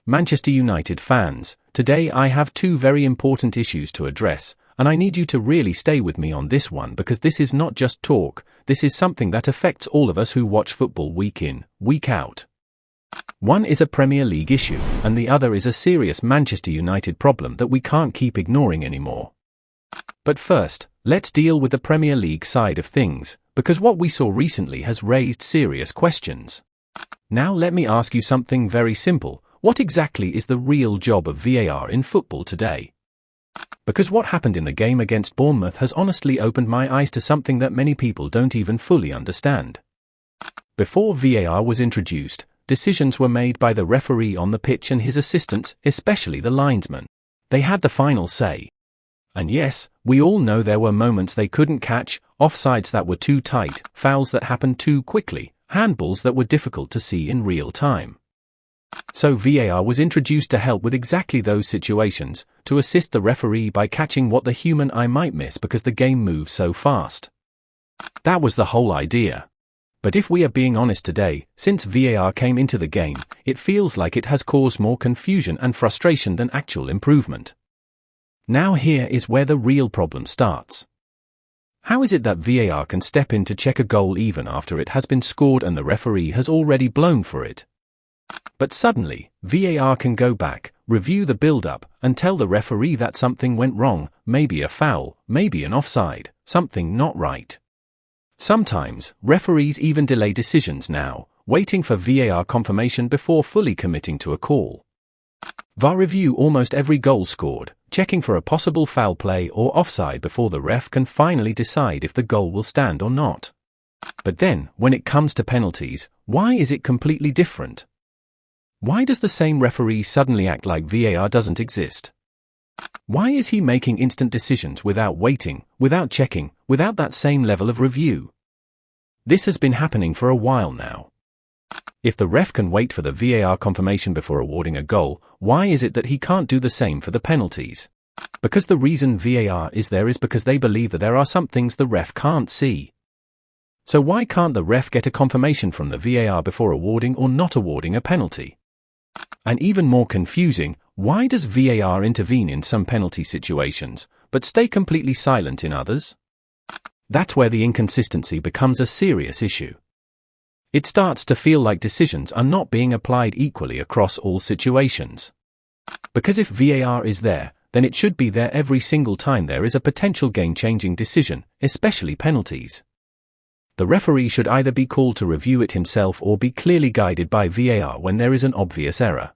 Manchester United fans, today I have two very important issues to address, and I need you to really stay with me on this one because this is not just talk, this is something that affects all of us who watch football week in, week out. One is a Premier League issue, and the other is a serious Manchester United problem that we can't keep ignoring anymore. But first, let's deal with the Premier League side of things, because what we saw recently has raised serious questions. Now let me ask you something very simple. What exactly is the real job of VAR in football today? Because what happened in the game against Bournemouth has honestly opened my eyes to something that many people don't even fully understand. Before VAR was introduced, decisions were made by the referee on the pitch and his assistants, especially the linesman. They had the final say. And yes, we all know there were moments they couldn't catch, offsides that were too tight, fouls that happened too quickly, handballs that were difficult to see in real time. So VAR was introduced to help with exactly those situations, to assist the referee by catching what the human eye might miss because the game moves so fast. That was the whole idea. But if we are being honest today, since VAR came into the game, it feels like it has caused more confusion and frustration than actual improvement. Now here is where the real problem starts. How is it that VAR can step in to check a goal even after it has been scored and the referee has already blown for it? But suddenly, VAR can go back, review the build-up, and tell the referee that something went wrong, maybe a foul, maybe an offside, something not right. Sometimes, referees even delay decisions now, waiting for VAR confirmation before fully committing to a call. VAR review almost every goal scored, checking for a possible foul play or offside before the ref can finally decide if the goal will stand or not. But then, when it comes to penalties, why is it completely different? Why does the same referee suddenly act like VAR doesn't exist? Why is he making instant decisions without waiting, without checking, without that same level of review? This has been happening for a while now. If the ref can wait for the VAR confirmation before awarding a goal, why is it that he can't do the same for the penalties? Because the reason VAR is there is because they believe that there are some things the ref can't see. So why can't the ref get a confirmation from the VAR before awarding or not awarding a penalty? And even more confusing, why does VAR intervene in some penalty situations, but stay completely silent in others? That's where the inconsistency becomes a serious issue. It starts to feel like decisions are not being applied equally across all situations. Because if VAR is there, then it should be there every single time there is a potential game-changing decision, especially penalties. The referee should either be called to review it himself or be clearly guided by VAR when there is an obvious error.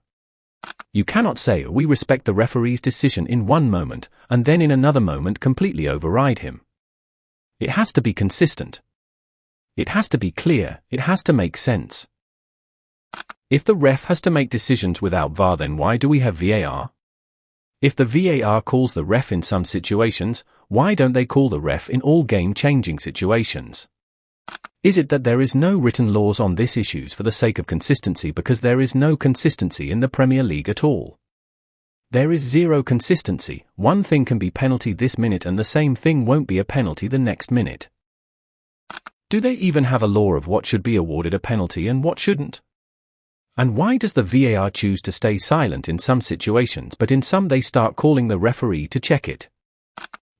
You cannot say we respect the referee's decision in one moment and then in another moment completely override him. It has to be consistent. It has to be clear, it has to make sense. If the ref has to make decisions without VAR, then why do we have VAR? If the VAR calls the ref in some situations, why don't they call the ref in all game-changing situations? Is it that there is no written laws on these issues for the sake of consistency because there is no consistency in the Premier League at all? There is zero consistency. One thing can be penalty this minute and the same thing won't be a penalty the next minute. Do they even have a law of what should be awarded a penalty and what shouldn't? And why does the VAR choose to stay silent in some situations but in some they start calling the referee to check it?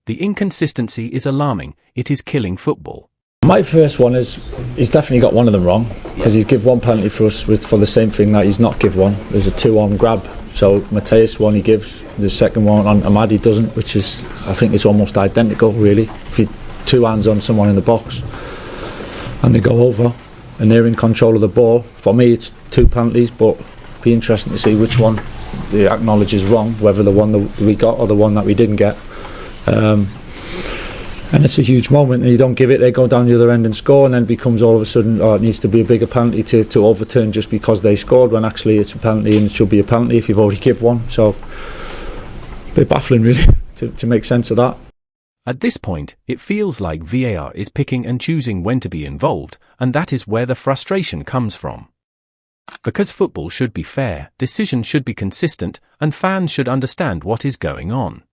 The inconsistency is alarming. It is killing football. My first one is he's definitely got one of them wrong because he's give one penalty for us for the same thing that he's not give one. There's a 2-on grab. So Mateus one he gives, the second one on Amad he doesn't, which is, I think it's almost identical really. If you two hands on someone in the box and they go over and they're in control of the ball, for me it's two penalties, but it'd be interesting to see which one they acknowledge is wrong, whether the one that we got or the one that we didn't get. And it's a huge moment and you don't give it, they go down the other end and score, and then it becomes all of a sudden it needs to be a bigger penalty to overturn just because they scored, when actually it's a penalty and it should be a penalty if you've already give one. So a bit baffling really to make sense of that. At this point, it feels like VAR is picking and choosing when to be involved, and that is where the frustration comes from. Because football should be fair, decisions should be consistent, and fans should understand what is going on.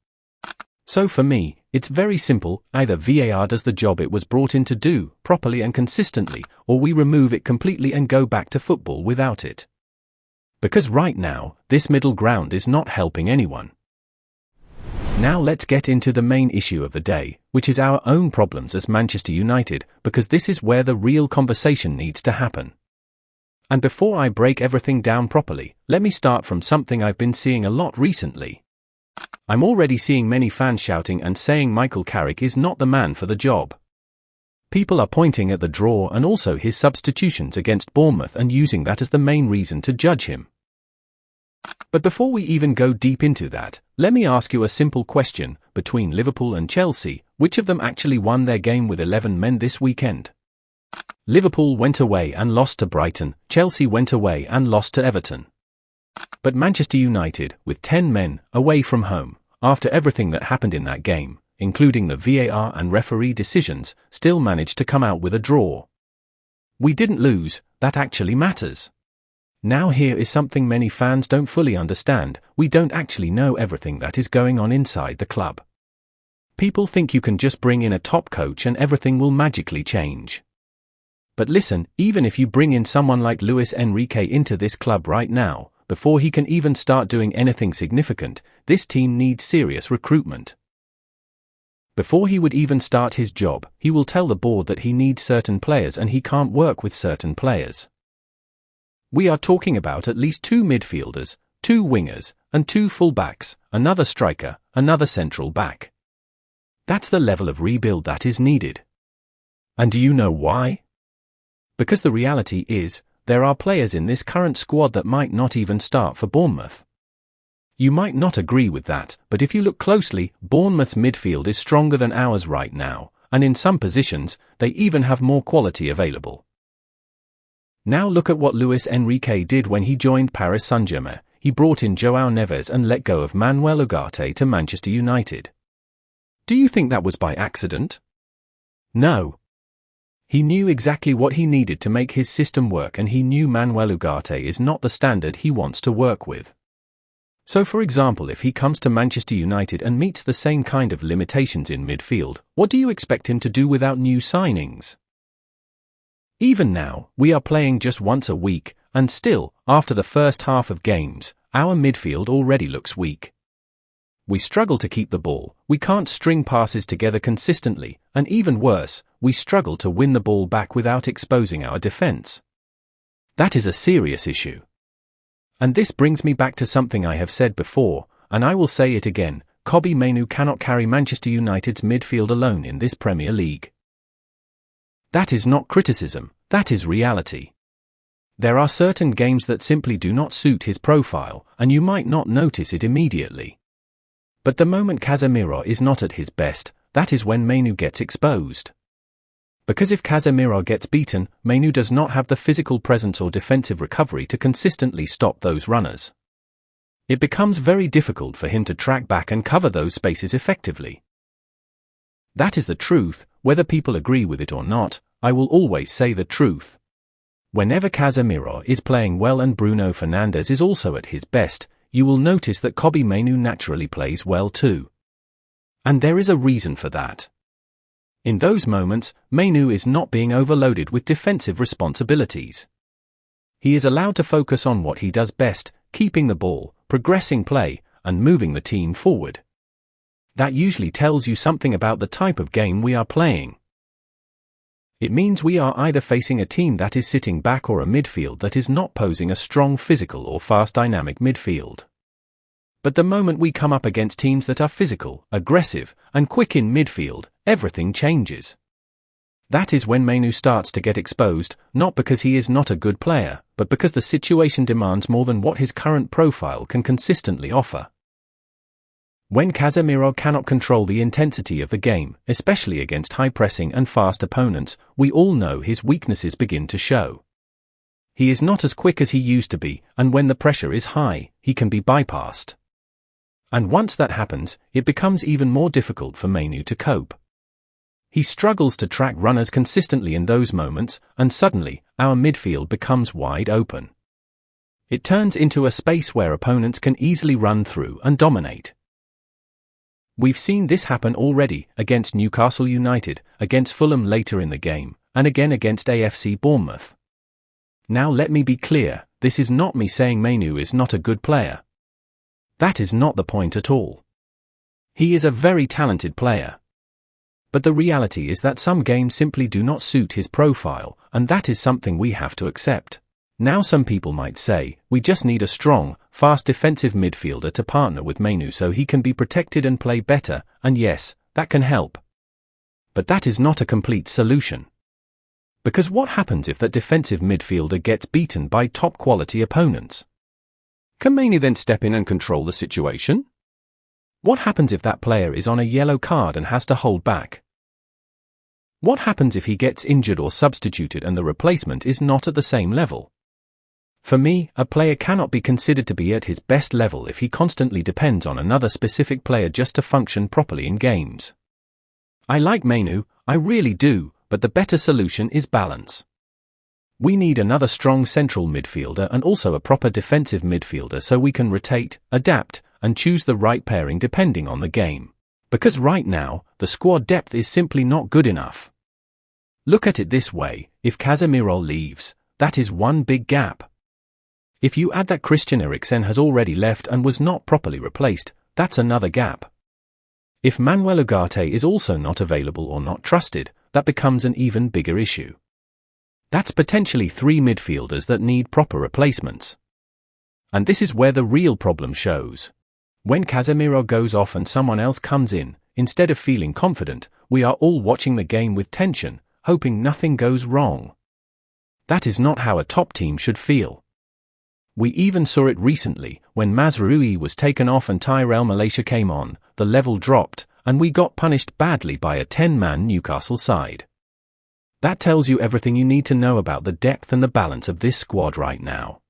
So for me, it's very simple: either VAR does the job it was brought in to do, properly and consistently, or we remove it completely and go back to football without it. Because right now, this middle ground is not helping anyone. Now let's get into the main issue of the day, which is our own problems as Manchester United, because this is where the real conversation needs to happen. And before I break everything down properly, let me start from something I've been seeing a lot recently. I'm already seeing many fans shouting and saying Michael Carrick is not the man for the job. People are pointing at the draw and also his substitutions against Bournemouth and using that as the main reason to judge him. But before we even go deep into that, let me ask you a simple question. Between Liverpool and Chelsea, which of them actually won their game with 11 men this weekend? Liverpool went away and lost to Brighton, Chelsea went away and lost to Everton. But Manchester United, with 10 men, away from home, after everything that happened in that game, including the VAR and referee decisions, still managed to come out with a draw. We didn't lose, that actually matters. Now here is something many fans don't fully understand: we don't actually know everything that is going on inside the club. People think you can just bring in a top coach and everything will magically change. But listen, even if you bring in someone like Luis Enrique into this club right now, before he can even start doing anything significant, this team needs serious recruitment. Before he would even start his job, he will tell the board that he needs certain players and he can't work with certain players. We are talking about at least 2 midfielders, 2 wingers, and 2 fullbacks, another striker, another central back. That's the level of rebuild that is needed. And do you know why? Because the reality is, there are players in this current squad that might not even start for Bournemouth. You might not agree with that, but if you look closely, Bournemouth's midfield is stronger than ours right now, and in some positions, they even have more quality available. Now look at what Luis Enrique did when he joined Paris Saint-Germain. He brought in João Neves and let go of Manuel Ugarte to Manchester United. Do you think that was by accident? No. He knew exactly what he needed to make his system work, and he knew Manuel Ugarte is not the standard he wants to work with. So for example, if he comes to Manchester United and meets the same kind of limitations in midfield, what do you expect him to do without new signings? Even now, we are playing just once a week, and still, after the first half of games, our midfield already looks weak. We struggle to keep the ball, we can't string passes together consistently, and even worse, we struggle to win the ball back without exposing our defense. That is a serious issue. And this brings me back to something I have said before, and I will say it again: Kobbie Mainoo cannot carry Manchester United's midfield alone in this Premier League. That is not criticism, that is reality. There are certain games that simply do not suit his profile, and you might not notice it immediately. But the moment Casemiro is not at his best, that is when Mainoo gets exposed. Because if Casemiro gets beaten, Mainoo does not have the physical presence or defensive recovery to consistently stop those runners. It becomes very difficult for him to track back and cover those spaces effectively. That is the truth. Whether people agree with it or not, I will always say the truth. Whenever Casemiro is playing well and Bruno Fernandes is also at his best, you will notice that Kobbie Mainoo naturally plays well too. And there is a reason for that. In those moments, Mainoo is not being overloaded with defensive responsibilities. He is allowed to focus on what he does best: keeping the ball, progressing play, and moving the team forward. That usually tells you something about the type of game we are playing. It means we are either facing a team that is sitting back or a midfield that is not posing a strong physical or fast dynamic midfield. But the moment we come up against teams that are physical, aggressive, and quick in midfield, everything changes. That is when Mainoo starts to get exposed, not because he is not a good player, but because the situation demands more than what his current profile can consistently offer. When Casemiro cannot control the intensity of the game, especially against high-pressing and fast opponents, we all know his weaknesses begin to show. He is not as quick as he used to be, and when the pressure is high, he can be bypassed. And once that happens, it becomes even more difficult for Mainoo to cope. He struggles to track runners consistently in those moments, and suddenly, our midfield becomes wide open. It turns into a space where opponents can easily run through and dominate. We've seen this happen already, against Newcastle United, against Fulham later in the game, and again against AFC Bournemouth. Now let me be clear, This is not me saying Mbeumo is not a good player. That is not the point at all. He is a very talented player. But the reality is that some games simply do not suit his profile, and that is something we have to accept. Now some people might say, we just need a strong, fast defensive midfielder to partner with Mbeumo so he can be protected and play better, and yes, that can help. But that is not a complete solution. Because what happens if that defensive midfielder gets beaten by top-quality opponents? Can Mbeumo then step in and control the situation? What happens if that player is on a yellow card and has to hold back? What happens if he gets injured or substituted and the replacement is not at the same level? For me, a player cannot be considered to be at his best level if he constantly depends on another specific player just to function properly in games. I like Mbeumo, I really do, but the better solution is balance. We need another strong central midfielder and also a proper defensive midfielder so we can rotate, adapt, and choose the right pairing depending on the game. Because right now, the squad depth is simply not good enough. Look at it this way, if Casemiro leaves, that is one big gap. If you add that Christian Eriksen has already left and was not properly replaced, that's another gap. If Manuel Ugarte is also not available or not trusted, that becomes an even bigger issue. That's potentially 3 midfielders that need proper replacements. And this is where the real problem shows. When Casemiro goes off and someone else comes in, instead of feeling confident, we are all watching the game with tension, hoping nothing goes wrong. That is not how a top team should feel. We even saw it recently, when Mazraoui was taken off and Tyrell Malaysia came on, the level dropped, and we got punished badly by a 10-man Newcastle side. That tells you everything you need to know about the depth and the balance of this squad right now.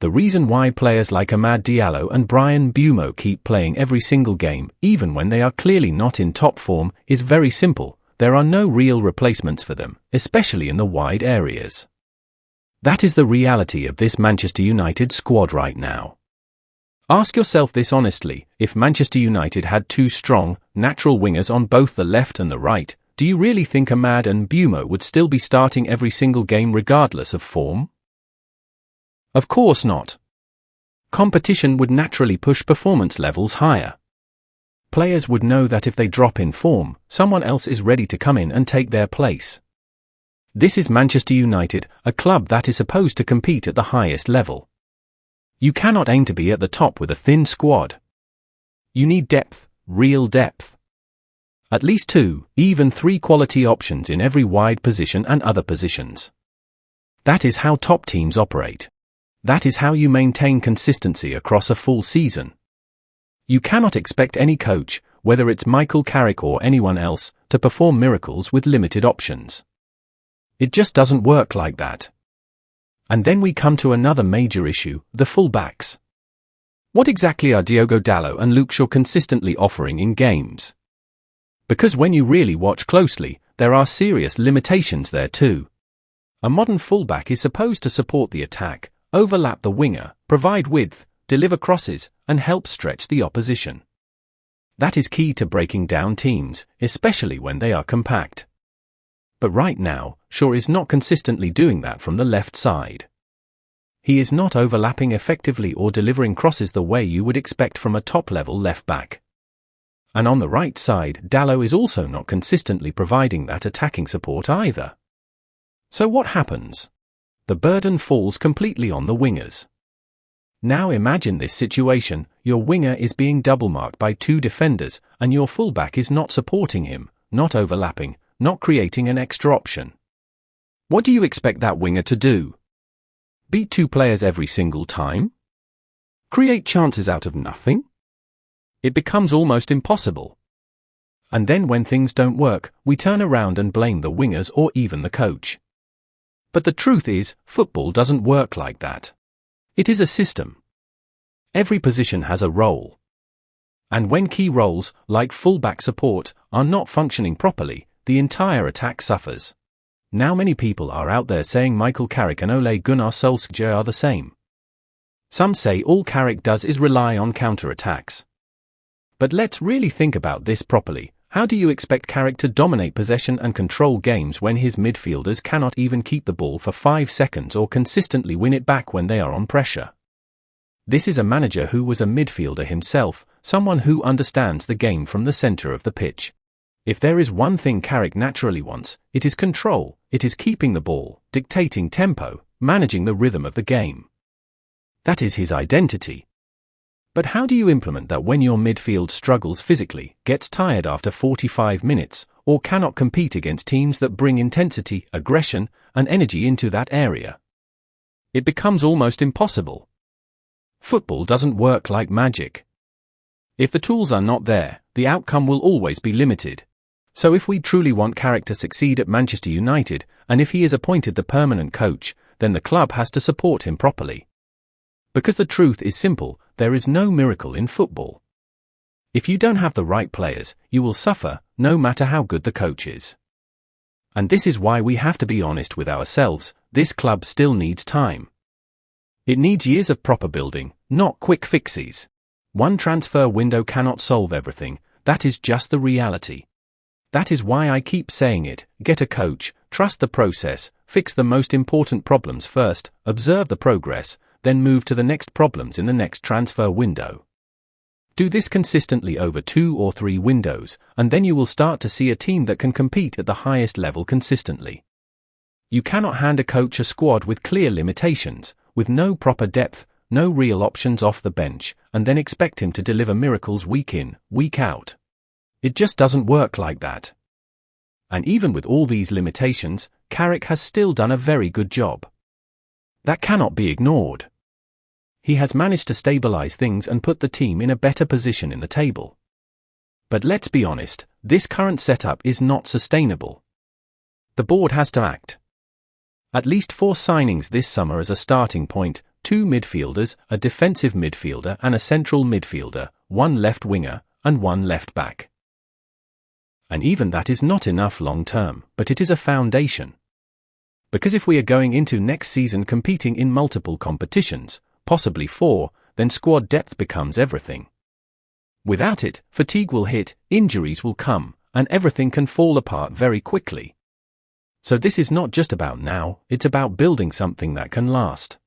The reason why players like Amad Diallo and Mbeumo keep playing every single game, even when they are clearly not in top form, is very simple. There are no real replacements for them, especially in the wide areas. That is the reality of this Manchester United squad right now. Ask yourself this honestly, if Manchester United had 2 strong, natural wingers on both the left and the right, do you really think Amad and Mbeumo would still be starting every single game regardless of form? Of course not. Competition would naturally push performance levels higher. Players would know that if they drop in form, someone else is ready to come in and take their place. This is Manchester United, a club that is supposed to compete at the highest level. You cannot aim to be at the top with a thin squad. You need depth, real depth. At least 2, even 3 quality options in every wide position and other positions. That is how top teams operate. That is how you maintain consistency across a full season. You cannot expect any coach, whether it's Michael Carrick or anyone else, to perform miracles with limited options. It just doesn't work like that. And then we come to another major issue, the fullbacks. What exactly are Diogo Dalot and Luke Shaw consistently offering in games? Because when you really watch closely, there are serious limitations there too. A modern fullback is supposed to support the attack, overlap the winger, provide width, deliver crosses, and help stretch the opposition. That is key to breaking down teams, especially when they are compact. But right now, Shaw is not consistently doing that from the left side. He is not overlapping effectively or delivering crosses the way you would expect from a top-level left-back. And on the right side, Dalot is also not consistently providing that attacking support either. So what happens? The burden falls completely on the wingers. Now imagine this situation, your winger is being double-marked by 2 defenders, and your fullback is not supporting him, not overlapping, not creating an extra option. What do you expect that winger to do? Beat 2 players every single time? Create chances out of nothing? It becomes almost impossible. And then when things don't work, we turn around and blame the wingers or even the coach. But the truth is, football doesn't work like that. It is a system. Every position has a role. And when key roles, like fullback support, are not functioning properly, the entire attack suffers. Now many people are out there saying Michael Carrick and Ole Gunnar Solskjaer are the same. Some say all Carrick does is rely on counter-attacks. But let's really think about this properly. How do you expect Carrick to dominate possession and control games when his midfielders cannot even keep the ball for 5 seconds or consistently win it back when they are on pressure? This is a manager who was a midfielder himself, someone who understands the game from the center of the pitch. If there is one thing Carrick naturally wants, it is control. It is keeping the ball, dictating tempo, managing the rhythm of the game. That is his identity. But how do you implement that when your midfield struggles physically, gets tired after 45 minutes, or cannot compete against teams that bring intensity, aggression, and energy into that area? It becomes almost impossible. Football doesn't work like magic. If the tools are not there, the outcome will always be limited. So if we truly want Carrick to succeed at Manchester United, and if he is appointed the permanent coach, then the club has to support him properly. Because the truth is simple, there is no miracle in football. If you don't have the right players, you will suffer, no matter how good the coach is. And this is why we have to be honest with ourselves, this club still needs time. It needs years of proper building, not quick fixes. One transfer window cannot solve everything, that is just the reality. That is why I keep saying it, get a coach, trust the process, fix the most important problems first, observe the progress, then move to the next problems in the next transfer window. Do this consistently over 2 or 3 windows, and then you will start to see a team that can compete at the highest level consistently. You cannot hand a coach a squad with clear limitations, with no proper depth, no real options off the bench, and then expect him to deliver miracles week in, week out. It just doesn't work like that. And even with all these limitations, Carrick has still done a very good job. That cannot be ignored. He has managed to stabilize things and put the team in a better position in the table. But let's be honest, this current setup is not sustainable. The board has to act. At least 4 signings this summer as a starting point, 2 midfielders, a defensive midfielder and a central midfielder, 1 left winger, and 1 left back. And even that is not enough long term, but it is a foundation. Because if we are going into next season competing in multiple competitions, possibly 4, then squad depth becomes everything. Without it, fatigue will hit, injuries will come, and everything can fall apart very quickly. So this is not just about now, it's about building something that can last.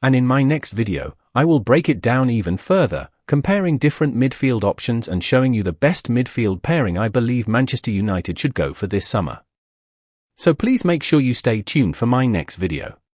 And in my next video, I will break it down even further, comparing different midfield options and showing you the best midfield pairing I believe Manchester United should go for this summer. So please make sure you stay tuned for my next video.